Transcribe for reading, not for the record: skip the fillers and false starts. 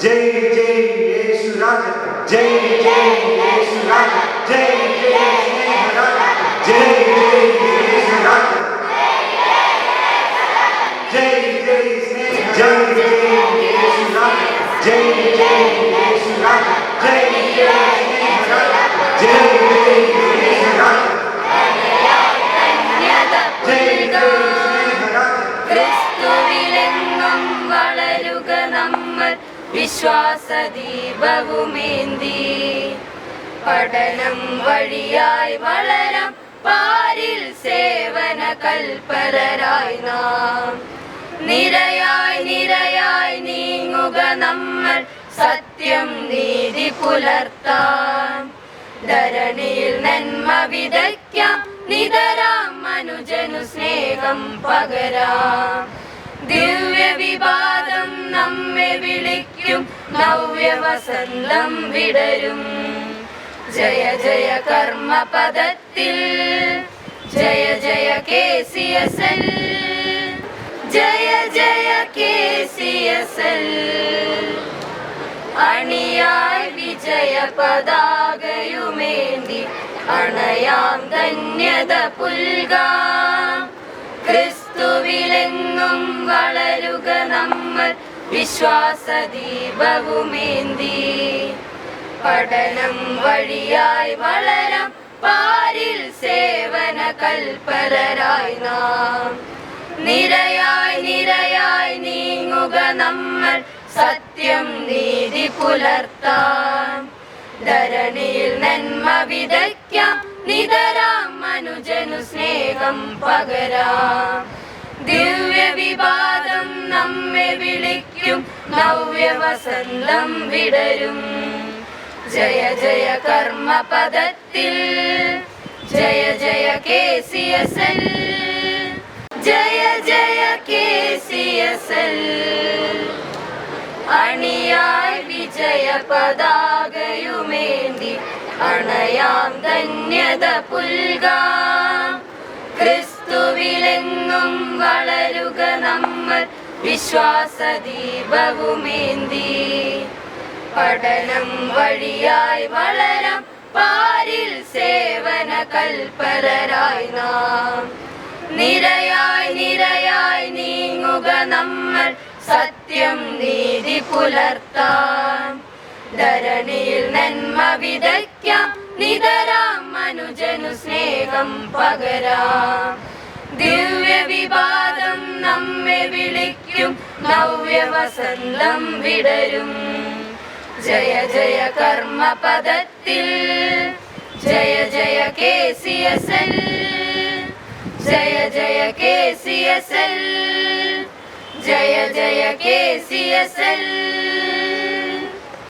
जय जय येशुराज, जय जय येशुराज, जय जय स्नेहराज, जय जय येशुराज, जय जय स्नेह, जय जय येशुराज, जय जय येशुराज, जय जय स्नेहराज, जय जय येशुराज, जय जय स्नेहराज. ക്രിസ്തുവിലെങ്ങും വളരുക നമ്മൾ വിശ്വാസദീപവുമേന്തി, പഠനം വഴിയായി വളരാം പാരിൽ സേവന കൽപ്പരരായി നാം. നിരയായി നിരയായി നീങ്ങുക നമ്മൾ സത്യം നീതി പുലർത്താൻ. ധരണിയിൽ നന്മ വിതയ്ക്കാം, നിതരാം മനുജനു സ്നേഹം പകരാം. ദിവ്യവിവാദം നമ്മെ വിളിക്കും, നവ്യവസന്തം വിടരും. Jaya Jaya കർമ്മപദത്തിൽ, Jaya Jaya KCSL, Jaya Jaya KCSL. അണിയായി വിജയ പതാകയുമേന്തി അണയാം ധന്യത പുൽകാം. ക്രിസ്തുവിലെങ്ങും വളരുക നമ്മൾ വിശ്വാസദീപവുമേന്തി, പഠനം വഴിയായി വളരാം പാരിൽ സേവന കൽപ്പരരായി നാം. നിരയായി നിരയായി നീങ്ങുക നമ്മൾ സത്യം നീതി പുലർത്താൻ. ധരണിയിൽ നന്മ വിതയ്ക്കാം, നിതരാം മനുജനു സ്നേഹം പകരാം. ദിവ്യവിവാദം നമ്മെ വിളിക്കും, നവ്യവസന്തം വിടരും. Jaya Jaya കർമ്മപദത്തിൽ, Jaya Jaya KCSL, Jaya Jaya KCSL. അണിയായി വിജയ പതാകയുമേന്തി അണയാം ധന്യത പുൽകാം. ക്രിസ്തുവിലെങ്ങും വളരുക നമ്മൾ വിശ്വാസദീപവുമേന്തി, പഠനം വഴിയായി വളരാം പാരിൽ സേവന കൽപ്പരരായി നാം. നിരയായി നിരയായി നീങ്ങുക നമ്മൾ സത്യം നീതി പുലർത്താൻ. ധരണിയിൽ നന്മ വിതയ്ക്കാം, നിതരാം മനുജനു സ്നേഹം പകരാം. ദിവ്യവിവാദം നമ്മെ വിളിക്കും, നവ്യവസന്തം വിടരും. Jaya Jaya കർമ്മപദത്തിൽ, Jaya Jaya KCSL, Jaya Jaya KCSL, Jaya Jaya KCSL.